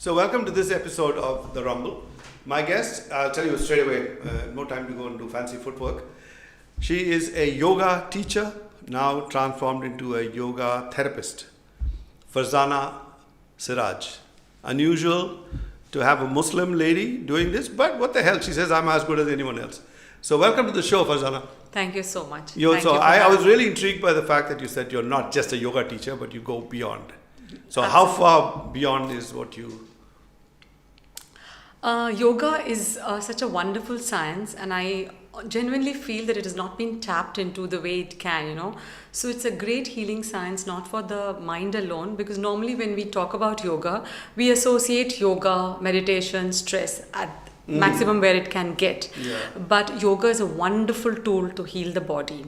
So welcome to this episode of The Rumble. My guest, I'll tell you straight away, no time to go and do fancy footwork. She is a yoga teacher, now transformed into a yoga therapist. Fharzana Siraj. Unusual to have a Muslim lady doing this, but what the hell, she says I'm as good as anyone else. So welcome to the show, Fharzana. Thank you so much. I was really intrigued by the fact that you said you're not just a yoga teacher, but you go beyond. So how far beyond is what you... Yoga is such a wonderful science, and I genuinely feel that it has not been tapped into the way it can, So it's a great healing science, not for the mind alone, because normally when we talk about yoga, we associate yoga, meditation, stress at maximum where it can get. Yeah. But yoga is a wonderful tool to heal the body.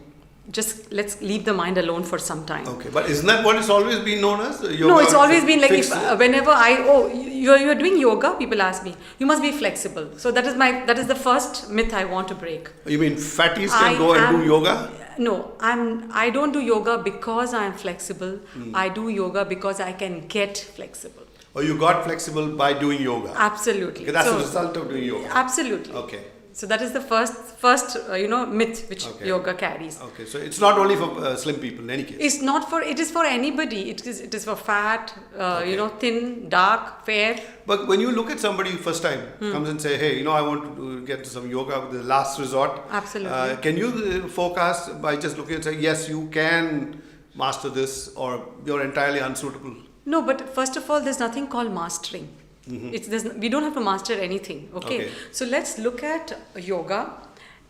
Just let's leave the mind alone for some time. Okay, but isn't that what it's always been known as? Yoga, no, it's always been like whenever you're doing yoga, people ask me, you must be flexible. So that is the first myth I want to break. You mean fatties can go and do yoga? No, I don't do yoga because I am flexible. I do yoga because I can get flexible. Or you got flexible by doing yoga? Absolutely. Okay, that's the result of doing yoga? Absolutely. Okay. So that is the first myth which yoga carries. Okay, so it's not only for slim people in any case. It is for anybody. It is for fat, thin, dark, fair. But when you look at somebody first time comes and say, hey, I want to get to some yoga, the last resort. Absolutely. Can you forecast by just looking and say, yes, you can master this, or you're entirely unsuitable? No, but first of all, there's nothing called mastering. We don't have to master anything. Okay. So let's look at yoga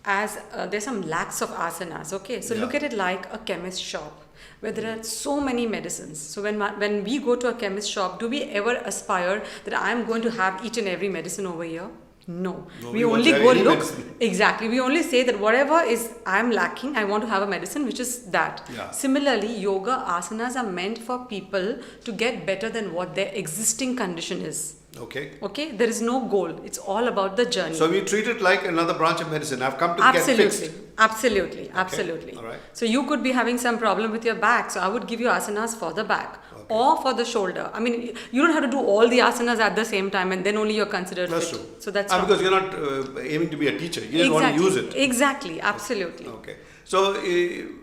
as there's some lakhs of asanas. Okay. So look at it like a chemist shop where there are so many medicines. So when we go to a chemist shop, do we ever aspire that I'm going to have each and every medicine over here? No. We only go look. Medicine. Exactly. We only say that whatever is I'm lacking, I want to have a medicine which is that. Yeah. Similarly, yoga asanas are meant for people to get better than what their existing condition is. Okay. Okay. There is no goal. It's all about the journey. So we treat it like another branch of medicine. I've come to get fixed. Absolutely. Okay. Absolutely. All right. So you could be having some problem with your back. So I would give you asanas for the back. Or for the shoulder. I mean, you don't have to do all the asanas at the same time and then only you're considered that's fit. True. So that's because you're not aiming to be a teacher. You just want to use it. Exactly. Absolutely. Okay. So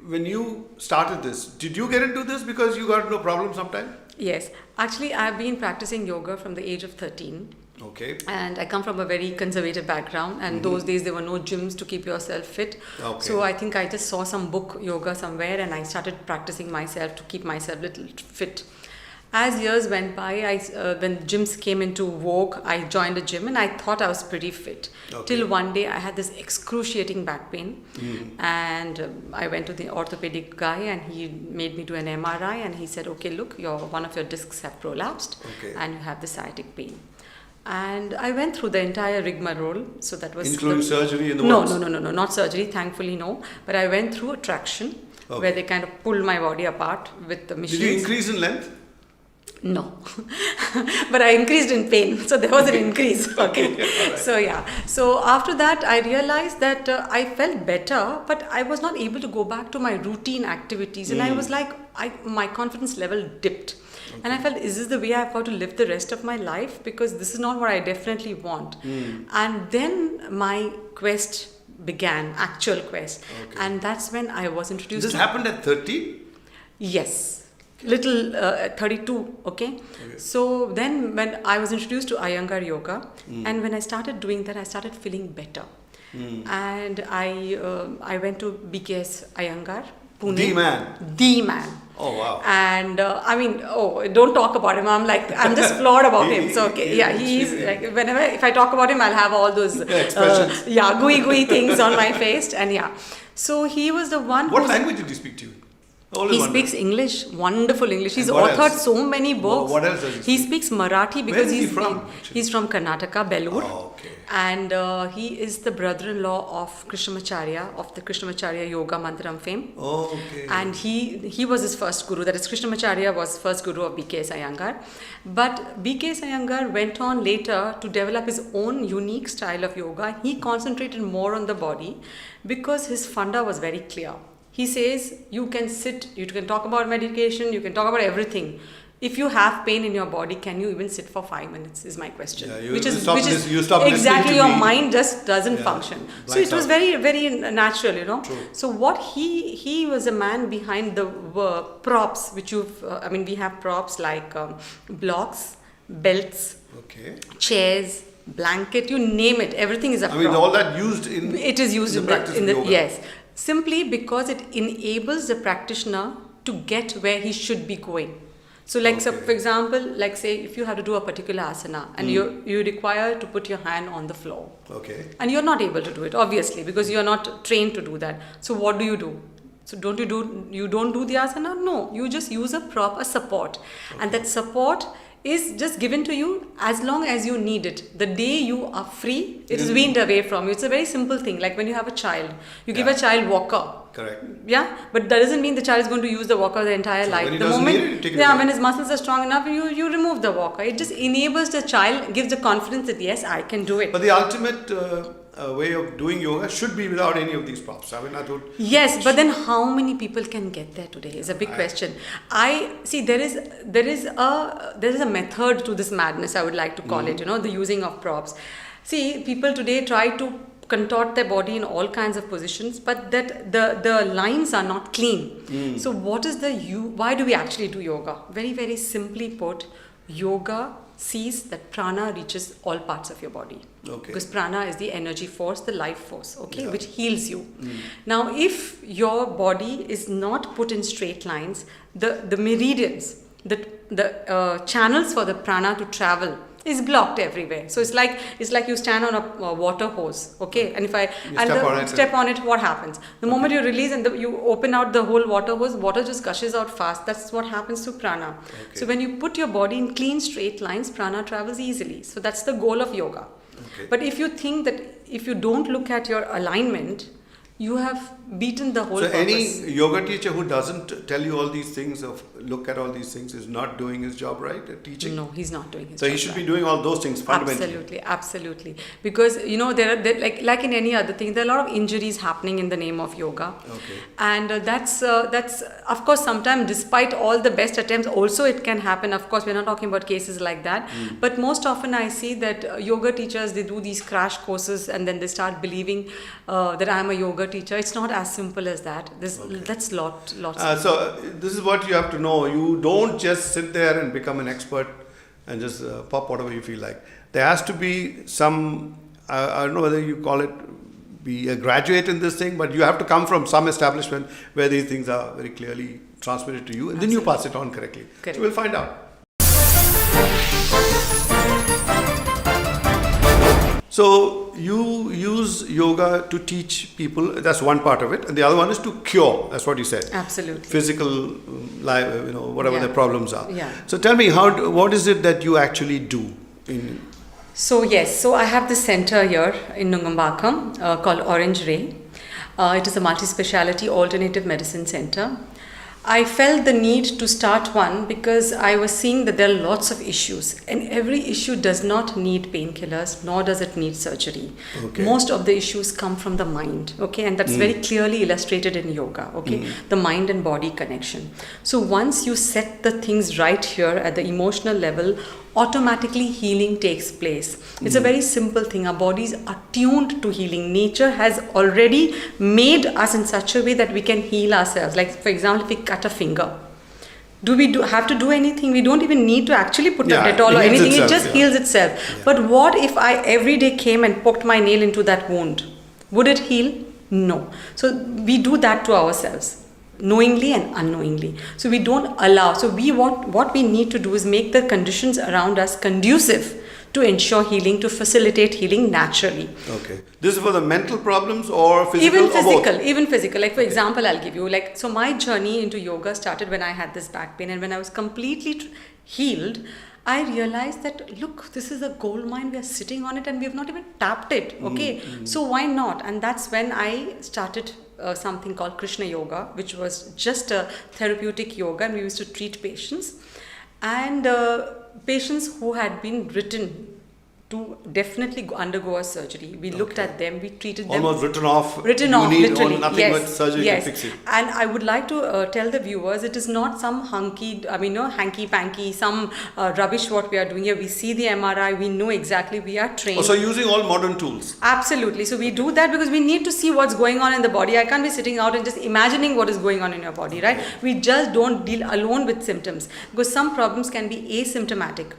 when you started this, did you get into this because you got no problem sometime? Yes. Actually, I've been practicing yoga from the age of 13. Okay. And I come from a very conservative background, and those days there were no gyms to keep yourself fit. Okay. So I think I just saw some book yoga somewhere and I started practicing myself to keep myself a little fit. As years went by, when gyms came into vogue, I joined a gym and I thought I was pretty fit. Okay. Till one day I had this excruciating back pain and I went to the orthopedic guy and he made me do an MRI and he said, okay, look, one of your discs have prolapsed and you have the sciatic pain. And I went through the entire rigmarole. So that was including surgery in the works? No, not surgery. Thankfully, no. But I went through a traction where they kind of pulled my body apart with the machines. Did you increase in length? No, but I increased in pain. So there was an increase. Okay. Right. So after that, I realized that I felt better, but I was not able to go back to my routine activities. And I was like, my confidence level dipped. Okay. And I felt, is this the way I've got to live the rest of my life? Because this is not what I definitely want. And then my quest began, actual quest. Okay. And that's when I was introduced This happened at 13? Yes. Little 32, okay? So then when I was introduced to Iyengar yoga and when I started doing that, I started feeling better. And I went to BKS Iyengar, Pune. The man. Oh, wow. And don't talk about him. I'm just floored about him. So, he's like, if I talk about him, I'll have all those gooey things on my face. And so he was the one. What language did he speak to you? He speaks English, wonderful English. He's authored so many books. What else does he speak? He speaks Marathi because he's from Karnataka, Belur. Oh, okay. And he is the brother-in-law of Krishnamacharya, of the Krishnamacharya Yoga Mandiram fame. Oh, okay. And he was his first guru. That is, Krishnamacharya was first guru of BKS Iyengar. But BKS Iyengar went on later to develop his own unique style of yoga. He concentrated more on the body because his funda was very clear. He says you can sit, you can talk about medication, you can talk about everything. if you have pain in your body, can you even sit for 5 minutes is my question. Yeah, you stop exactly, your mind just doesn't function. So it was very, very natural, True. So what he was a man behind the props, which we have props like blocks, belts, chairs, blanket, you name it, everything is a prop. all that used in it is used in the practice of yoga. Yes, simply because it enables the practitioner to get where he should be going. So so for example, like say if you have to do a particular asana and you require to put your hand on the floor. And you're not able to do it, obviously, because you're not trained to do that. So what do? So you don't do the asana? No, you just use a prop, a support. And that support is just given to you as long as you need it. The day you are free, it is weaned away from you. It's a very simple thing. Like when you have a child, you give a child walker. Correct. Yeah, but that doesn't mean the child is going to use the walker the entire life. When when his muscles are strong enough, you remove the walker. It just enables the child, gives the confidence that yes, I can do it. But the ultimate way of doing yoga should be without any of these props. Yes, but then how many people can get there today is a big question. I see there is a method to this madness, I would like to call it, the using of props. See, people today try to contort their body in all kinds of positions, but that the lines are not clean. So why do we actually do yoga? Very, very simply put, yoga sees that prana reaches all parts of your body. Because prana is the energy force, the life force, which heals you. Now, if your body is not put in straight lines, the meridians, the channels for the prana to travel is blocked everywhere. So it's like you stand on a water hose, and if step on it, what happens? The moment you release and you open out the whole water hose, water just gushes out fast. That's what happens to prana. So when you put your body in clean straight lines, prana travels easily. So that's the goal of yoga. But if you think that if you don't look at your alignment, you have beaten the whole purpose. So any yoga teacher who doesn't tell you all these things, look at all these things, is not doing his job right at teaching? No, he's not doing his job. So he should be doing all those things fundamentally. Absolutely. Because there are like in any other thing, there are a lot of injuries happening in the name of yoga. And that's of course sometimes, despite all the best attempts, also it can happen. Of course, we're not talking about cases like that. But most often I see that yoga teachers, they do these crash courses and then they start believing that I'm a yoga teacher. It's not as simple as that. That's lots. So this is what you have to know. You don't just sit there and become an expert and just pop whatever you feel like. There has to be some, I don't know whether you call it, be a graduate in this thing, but you have to come from some establishment where these things are very clearly transmitted to you, and then you pass it on correctly. So we'll find out. So you use yoga to teach people, that's one part of it, and the other one is to cure, that's what you said. Absolutely. Physical, whatever the problems are. Yeah. So tell me, what is it that you actually do? So I have this center here in Nungambakkam called Orange Ray. It is a multi-speciality alternative medicine center. I felt the need to start one because I was seeing that there are lots of issues, and every issue does not need painkillers, nor does it need surgery. Most of the issues come from the mind, and that's very clearly illustrated in yoga, the mind and body connection. So once you set the things right here at the emotional level, automatically healing takes place. It's a very simple thing. Our bodies are tuned to healing. Nature has already made us in such a way that we can heal ourselves. Like for example, if we cut a finger, do we have to do anything? We don't even need to actually put a Dettol or anything. It just heals itself. Yeah. But what if I every day came and poked my nail into that wound? Would it heal? No. So we do that to ourselves, knowingly and unknowingly. So we don't allow. So what we need to do is make the conditions around us conducive to ensure healing, to facilitate healing naturally. This is for the mental problems or physical? Even physical. Like for example, I'll give you so my journey into yoga started when I had this back pain, and when I was completely healed, I realized that, look, this is a gold mine. We are sitting on it and we have not even tapped it. So why not? And that's when I started something called Krishna Yoga, which was just a therapeutic yoga, and we used to treat patients. And patients who had been written to definitely undergo a surgery. We looked at them, we treated them. Almost written off. Written you off, need literally. Nothing Yes. but surgery Yes. to fix it. And I would like to tell the viewers, it is not some hanky-panky, some rubbish what we are doing here. We see the MRI, we know exactly, we are trained. So using all modern tools. Absolutely. So we do that because we need to see what's going on in the body. I can't be sitting out and just imagining what is going on in your body, right? We just don't deal alone with symptoms because some problems can be asymptomatic.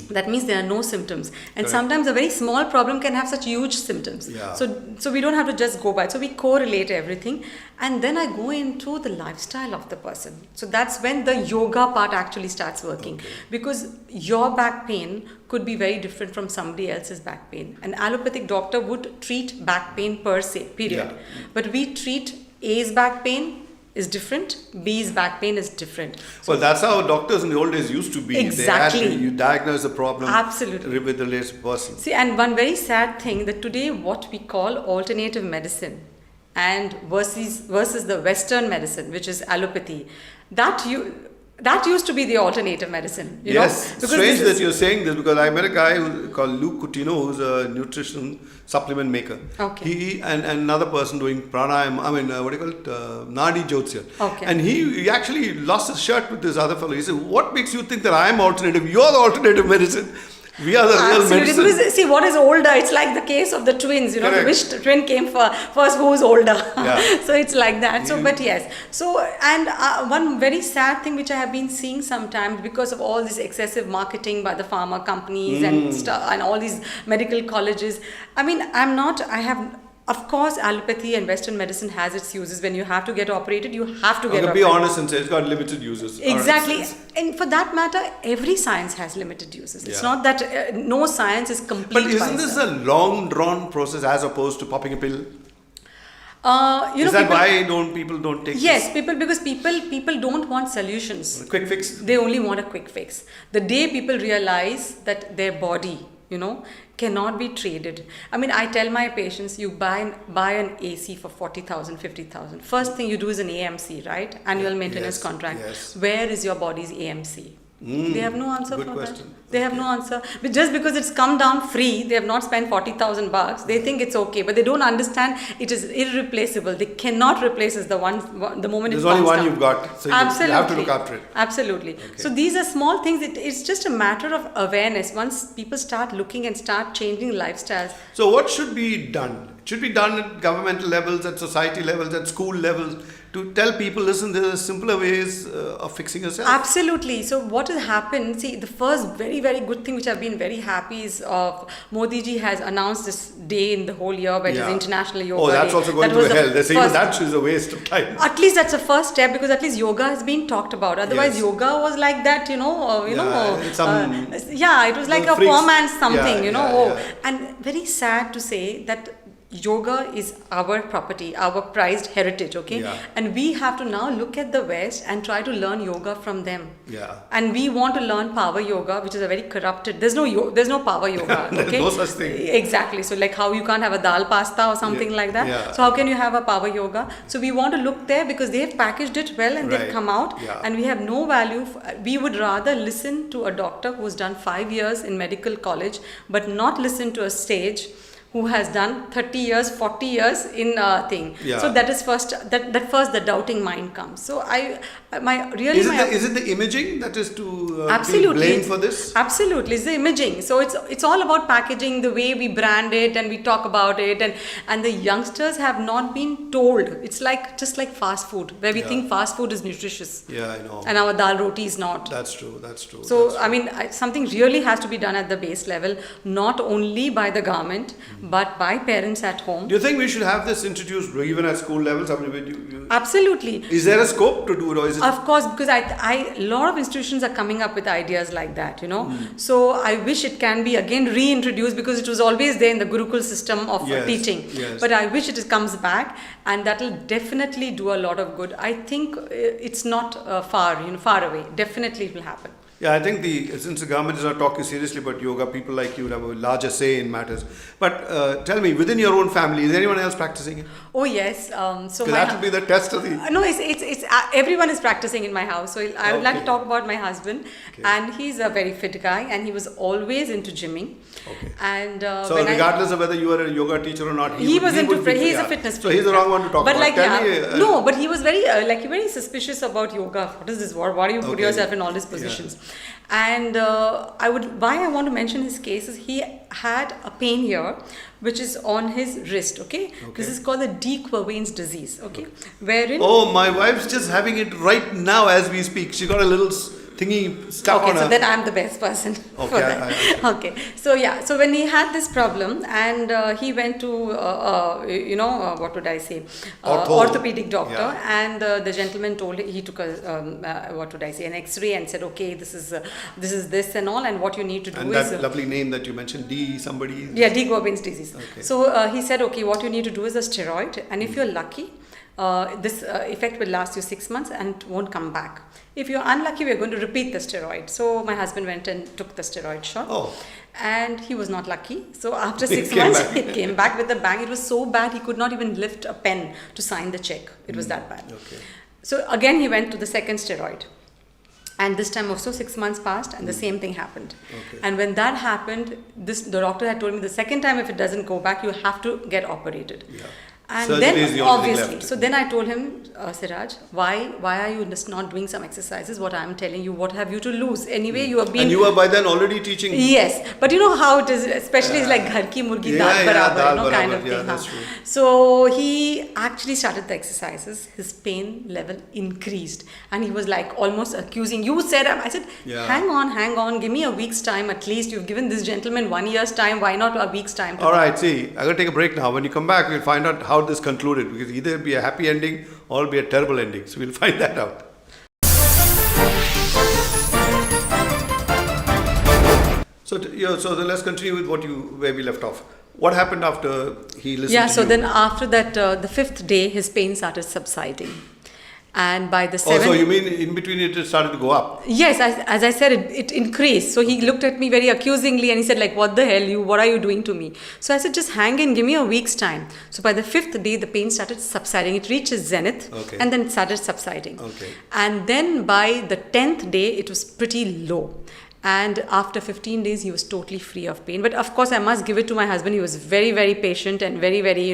That means there are no symptoms. And sometimes a very small problem can have such huge symptoms. Yeah. So we don't have to just go by it. So we correlate everything. And then I go into the lifestyle of the person. So that's when the yoga part actually starts working. Because your back pain could be very different from somebody else's back pain. An allopathic doctor would treat back pain per se, period. Yeah. But we treat A's back pain is different, B's back pain is different. So Well, that's how doctors in the old days used to be. Exactly. They had to, you diagnose a problem Absolutely. with the latest person. See, and one very sad thing that today what we call alternative medicine and versus the Western medicine, which is allopathy, that used to be the alternative medicine. You know? Because Strange that you're saying this because I met a guy called Luke Coutinho, who's a nutrition supplement maker. Okay. He and another person doing pranayam, Nadi Jyotsya. Okay. And he actually lost his shirt with this other fellow. He said, what makes you think that I'm alternative? You're the alternative medicine. We are the real Absolutely. medicine. Because see, what is older? It's like the case of the twins. You know, Correct. which twin came first? Who's older? Yeah. So it's like that. So, but yes. So, and one very sad thing which I have been seeing sometimes because of all this excessive marketing by the pharma companies and all these medical colleges. I mean, of course, allopathy and Western medicine has its uses. When you have to get operated, you have to get operated. Be honest and say it's got limited uses. Exactly. Alright. And for that matter, every science has limited uses. It's not that no science is complete. But isn't this a long drawn process as opposed to popping a pill? Is that why people don't take Yes, because people don't want solutions. a quick fix? They only want a quick fix. The day people realize that their body, cannot be traded. I mean, I tell my patients, you buy an AC for 40,000, 50,000. First thing you do is an AMC, right? Annual maintenance contract. Yes. Where is your body's AMC? They have no answer Good for question. that. They have no answer. But just because it's come down free, they have not spent 40,000 bucks. They think it's okay, but they don't understand it is irreplaceable. They cannot replace it the moment There's it comes only one down. you've got, so you have to look after it. Absolutely. Okay. So these are small things. It's just a matter of awareness. Once people start looking and start changing lifestyles. So what should be done? It should be done at governmental levels, at society levels, at school levels, to tell people, listen, there are simpler ways of fixing yourself. Absolutely. So what has happened, see, the first very, very good thing which I've been very happy is Modi ji has announced this day in the whole year where it is International Yoga Day. That's also going to hell. They're saying that is a waste of time. At least that's a first step because at least yoga has been talked about. Otherwise, yoga was like that, it was like a poor man's something, And very sad to say that yoga is our property, our prized heritage, okay? Yeah. And we have to now look at the West and try to learn yoga from them. Yeah. And we want to learn power yoga, which is a very corrupted. There's no power yoga, okay? No such thing. Exactly. So like how you can't have a dal pasta or something like that. Yeah. So how can you have a power yoga? So we want to look there because they've packaged it well and they've come out and we have no value. We would rather listen to a doctor who's done 5 years in medical college, but not listen to a sage who has done 30 years, 40 years in a thing. Yeah. So that is first, that first the doubting mind comes. So is it the imaging that is to be blamed for this? Absolutely, it's the imaging. So it's all about packaging, the way we brand it and we talk about it, and the youngsters have not been told. It's just like fast food, where we think fast food is nutritious. Yeah, I know. And our dal roti is not. That's true. So I mean, something really has to be done at the base level, not only by the government, but by parents at home. Do you think we should have this introduced even at school levels? I mean, Absolutely. Is there a scope to do it, or is it? Of course, because a lot of institutions are coming up with ideas like that, So I wish it can be again reintroduced because it was always there in the Gurukul system of teaching. Yes. But I wish it comes back, and that will definitely do a lot of good. I think it's not far away. Definitely it will happen. Yeah, I think since the government is not talking seriously about yoga, people like you would have a larger say in matters. But tell me, within your own family, is anyone else practicing it? Oh yes. So that would be the test of the. No, it's everyone is practicing in my house. So I would like to talk about my husband, and he's a very fit guy, and he was always into gymming. Okay. And so regardless of whether you are a yoga teacher or not, he's a fitness. So he's the wrong one to talk but about. No, but he was very suspicious about yoga. What is this? Why do you put yourself in all these positions? Yeah. And why I want to mention his case is he had a pain here, which is on his wrist. Okay. This is called the de Quervain's disease. Okay. Wherein. Oh, my wife's just having it right now as we speak. She got a little thingy stuck on her. Okay, so then I'm the best person for that. Okay, so when he had this problem and he went to, what would I say, orthopedic doctor, and the gentleman told he took an X-ray and said, okay, this is this and all, and what you need to do and is... that lovely name that you mentioned, somebody... Yeah, de Quervain's disease. Okay. So he said, okay, what you need to do is a steroid, and if you're lucky, this effect will last you 6 months and won't come back. If you're unlucky, we're going to repeat the steroid. So my husband went and took the steroid shot. Oh. And he was not lucky. So after 6 months, he came back with a bang. It was so bad, he could not even lift a pen to sign the check. It was that bad. Okay. So again, he went to the second steroid. And this time also 6 months passed and the same thing happened. Okay. And when that happened, the doctor had told me the second time if it doesn't go back, you have to get operated. Yeah. And surgery then obviously, so then I told him, Siraj, why are you just not doing some exercises? What I'm telling you, what have you to lose? Anyway, you are being... And you were by then already teaching... Yes, but you know how it is, especially it's like ghar ki murgi dal barabar, kind of thing. That's true. So he actually started the exercises. His pain level increased, and he was like almost accusing. You said, I said, hang on, give me a week's time at least. You've given this gentleman 1 year's time. Why not a week's time? All right, see, I'm going to take a break now. When you come back, we'll find out how this concluded, because either it'll be a happy ending or it'll be a terrible ending. So we'll find that out. So then let's continue with where we left off. What happened after he listened to you? Yeah, so then after that, the 5th day, his pain started subsiding. And by the 7th... Oh, so you mean in between it started to go up? Yes, as I said, it increased. So he looked at me very accusingly and he said like, what the hell, what are you doing to me? So I said, just hang in, give me a week's time. So by the 5th day, the pain started subsiding. It reached its zenith and then it started subsiding. Okay. And then by the 10th day, it was pretty low. And after 15 days, he was totally free of pain. But of course, I must give it to my husband. He was very, very patient and very, very,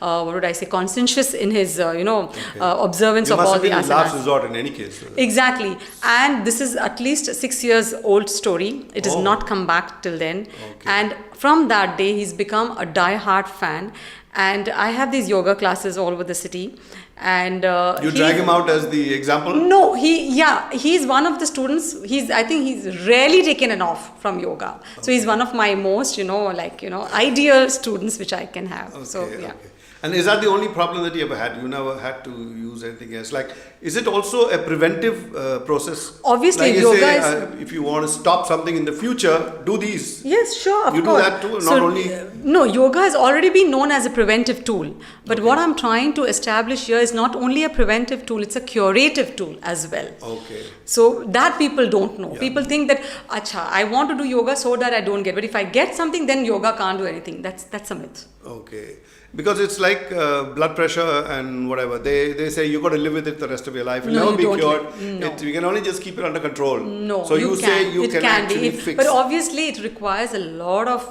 conscientious in his, observance of all the asanas. Must have been the last resort in any case. Exactly. And this is at least 6 years old story. It has not come back till then. Okay. And from that day, he's become a die-hard fan. And I have these yoga classes all over the city. And you drag him out as the example? No, he's one of the students. I think he's rarely taken an off from yoga. Okay. So he's one of my most, ideal students which I can have. Okay, so yeah. Okay. And is that the only problem that you ever had? You never had to use anything else? Like, is it also a preventive process? Obviously, like yoga is... if you want to stop something in the future, do these. Yes, sure, of course. You do that too, not only... No, yoga has already been known as a preventive tool. But what I'm trying to establish here is not only a preventive tool, it's a curative tool as well. Okay. So that people don't know. Yeah. People think that, I want to do yoga so that I don't get. But if I get something, then yoga can't do anything. That's a myth. Okay. Because it's like blood pressure and whatever. They say you got to live with it the rest of your life. It'll never be cured. No. You can only just keep it under control. No, so you say you can actually fix. But obviously it requires a lot of,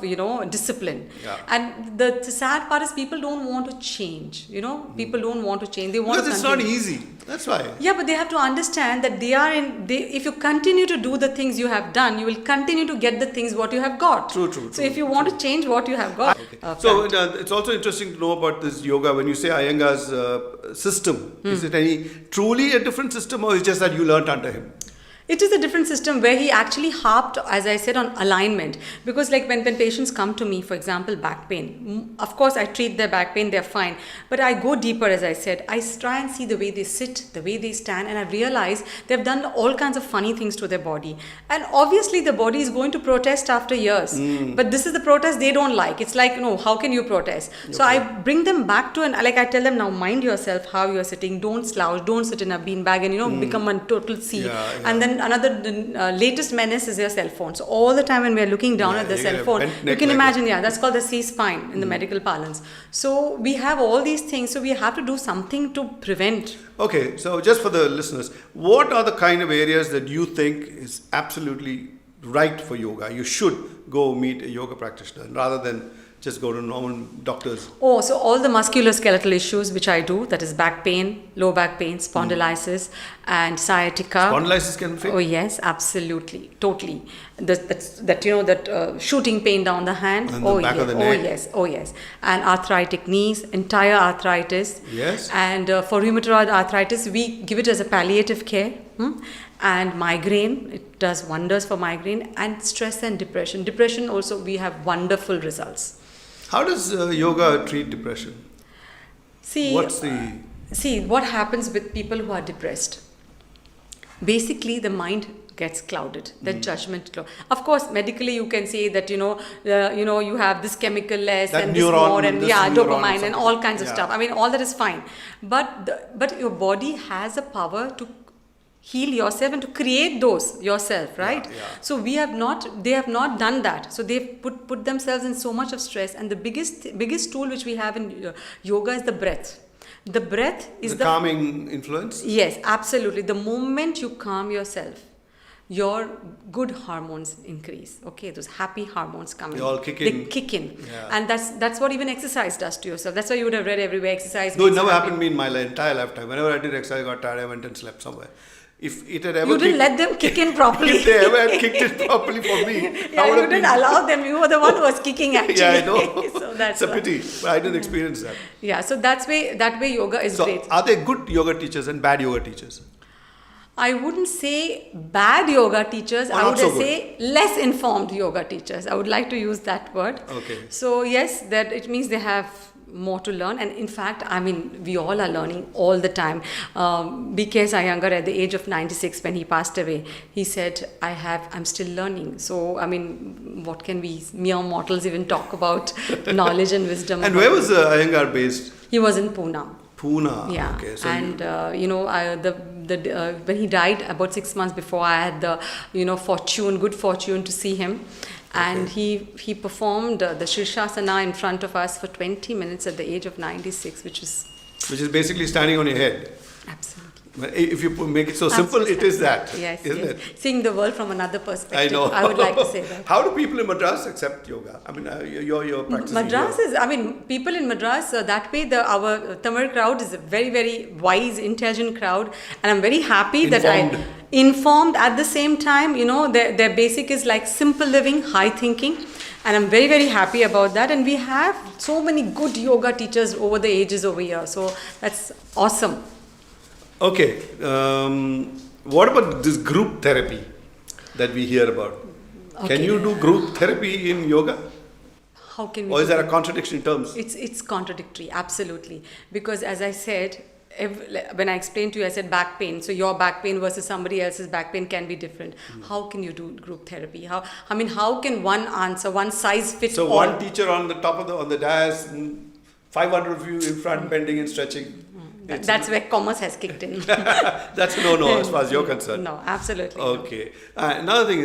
discipline. Yeah. And the sad part is people don't want to change. People don't want to change. They want because it's not easy. That's why. Yeah, but they have to understand that if you continue to do the things you have done, you will continue to get the things what you have got. True. So if you want to change what you have got. Okay. So it's also interesting to know about this yoga. When you say Iyengar's system, is it any truly a different system, or is it just that you learnt under him? It is a different system where he actually harped, as I said, on alignment. Because like when patients come to me, for example, back pain, of course I treat their back pain, they're fine. But I go deeper, as I said. I try and see the way they sit, the way they stand, and I realize they've done all kinds of funny things to their body. And obviously the body is going to protest after years. But this is the protest they don't like. It's like, no, how can you protest? Okay. So I bring them back to, I tell them, now mind yourself how you're sitting. Don't slouch, don't sit in a beanbag and, become a total C. Yeah. And then another latest menace is your cell phone. So all the time when we are looking down at the cell phone, you can imagine, that's called the C-spine in the medical parlance. So we have all these things. So we have to do something to prevent. Okay, so just for the listeners, what are the kind of areas that you think is absolutely right for yoga? You should go meet a yoga practitioner rather than just go to normal doctors. Oh, so all the musculoskeletal issues which I do, that is back pain, low back pain, spondylitis, and sciatica. Spondylitis can fix? Oh yes, absolutely, totally. That shooting pain down the hand. And the back of the neck. Oh yes. And arthritic knees, entire arthritis. Yes. And for rheumatoid arthritis, we give it as a palliative care. And migraine, it does wonders for migraine, and stress and depression. Depression also, we have wonderful results. How does yoga treat depression? See, what happens with people who are depressed? Basically, the mind gets clouded, the judgment. Of course, medically you can say that you have this chemical less that and neuron, this more, and dopamine and all kinds of Yeah. stuff. I mean, all that is fine, but your body has a power to heal yourself and to create those yourself, right? Yeah. So they have not done that. So they've put themselves in so much of stress. And the biggest tool which we have in yoga is the breath. The breath is the calming influence? Yes, absolutely. The moment you calm yourself, your good hormones increase. Okay, those happy hormones come in. They all kick in. They kick in. Yeah. And that's what even exercise does to yourself. That's why you would have read everywhere exercise. No, it never happened to me in my entire lifetime. Whenever I did exercise, I got tired, I went and slept somewhere. If it had ever you didn't let them kick in properly. If they ever had kicked it properly for me, you didn't allow them. You were the one who was kicking actually. Yeah, I know. So that's it's a pity, but I didn't experience that. Yeah, so that way yoga is great. Are there good yoga teachers and bad yoga teachers? I wouldn't say bad yoga teachers. I would say less informed yoga teachers. I would like to use that word. Okay. So yes, that it means they have more to learn, and in fact, I mean, we all are learning all the time. BKS Iyengar, at the age of 96, when he passed away, he said, I'm still learning. So I mean, what can we mere mortals even talk about knowledge and wisdom? And where was Iyengar based? He was in Pune. Pune. Yeah. Okay, so and when he died about 6 months before, I had the good fortune to see him. And he performed the Shirshasana in front of us for 20 minutes at the age of 96, which is basically standing on your head. Absolutely. If you make it so simple, it is that, yes, isn't it? Seeing the world from another perspective. I know. I would like to say that. How do people in Madras accept yoga? I mean, you're practicing Madras yoga. People in Madras, that way our Tamil crowd is a very, very wise, intelligent crowd. And I'm very happy informed at the same time. Their basic is like simple living, high thinking. And I'm very, very happy about that. And we have so many good yoga teachers over the ages over here. So that's awesome. Okay. What about this group therapy that we hear about? Okay. Can you do group therapy in yoga? How can we? Or is there a contradiction in terms? It's contradictory, absolutely. Because as I said, when I explained to you, I said back pain. So your back pain versus somebody else's back pain can be different. How can you do group therapy? How can one size fit all? So one teacher on the top of the dais, 500 of you in front bending and stretching. That's where commerce has kicked in. That's a no as far as you're concerned. No, absolutely. Okay. Another thing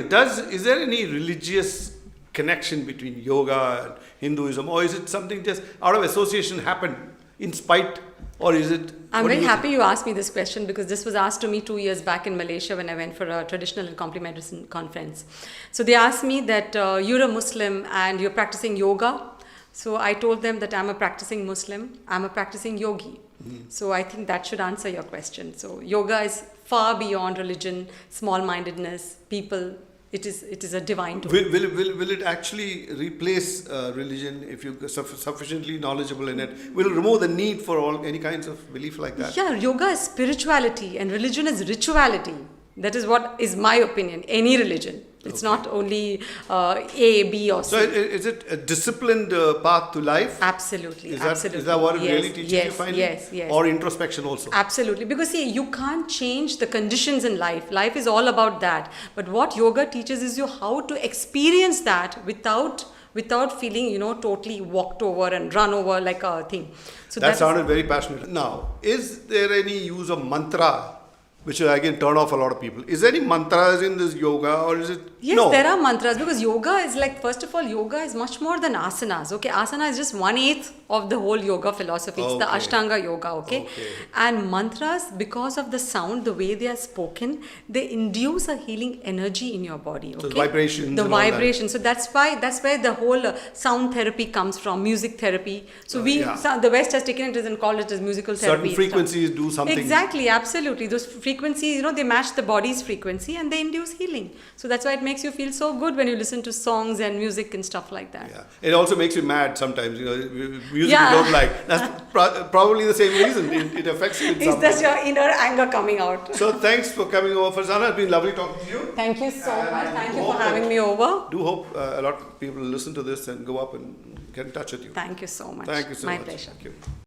is there any religious connection between yoga and Hinduism, or is it something just out of association happened in spite, or is it? I'm very happy you asked me this question, because this was asked to me 2 years back in Malaysia when I went for a traditional and complementary medicine conference. So they asked me that you're a Muslim and you're practicing yoga. So I told them that I'm a practicing Muslim, I'm a practicing yogi. So I think that should answer your question. So yoga is far beyond religion, small-mindedness, people. It is a divine tool. Will it actually replace religion if you're sufficiently knowledgeable in it? Will it remove the need for any kinds of belief like that? Yeah, yoga is spirituality and religion is rituality. That is what is my opinion. Any religion. It's not only A, B or C. So is it a disciplined path to life? Absolutely. Is that what it really teaches you finally? Yes. Or introspection also? Absolutely. Because see, you can't change the conditions in life. Life is all about that. But what yoga teaches is you how to experience that without feeling, totally walked over and run over like a thing. So that sounded very passionate. Now, is there any use of mantra which will again turn off a lot of people. Is there any mantras in this yoga, or is it? Yes, no. there are mantras, because yoga is like, first of all, yoga is much more than asanas. Okay, asana is just 1/8 of the whole yoga philosophy. It's the Ashtanga yoga. Okay, and mantras, because of the sound, the way they are spoken, they induce a healing energy in your body. Okay, so vibrations. The vibration. So that's where the whole sound therapy comes from, music therapy. So the West has taken it and called it as musical therapy. Certain frequencies do something. Exactly, absolutely. Those frequencies, they match the body's frequency and they induce healing. So that's why it makes you feel so good when you listen to songs and music and stuff like that. Yeah. It also makes you mad sometimes. Music you don't like. That's probably the same reason. It affects you in some way. It's just your inner anger coming out. So thanks for coming over, Fharzana. It's been lovely talking to you. Thank you so much. Thank you for having me over. Do hope a lot of people listen to this and go up and get in touch with you. Thank you so much. Thank you so much. My pleasure. Thank you.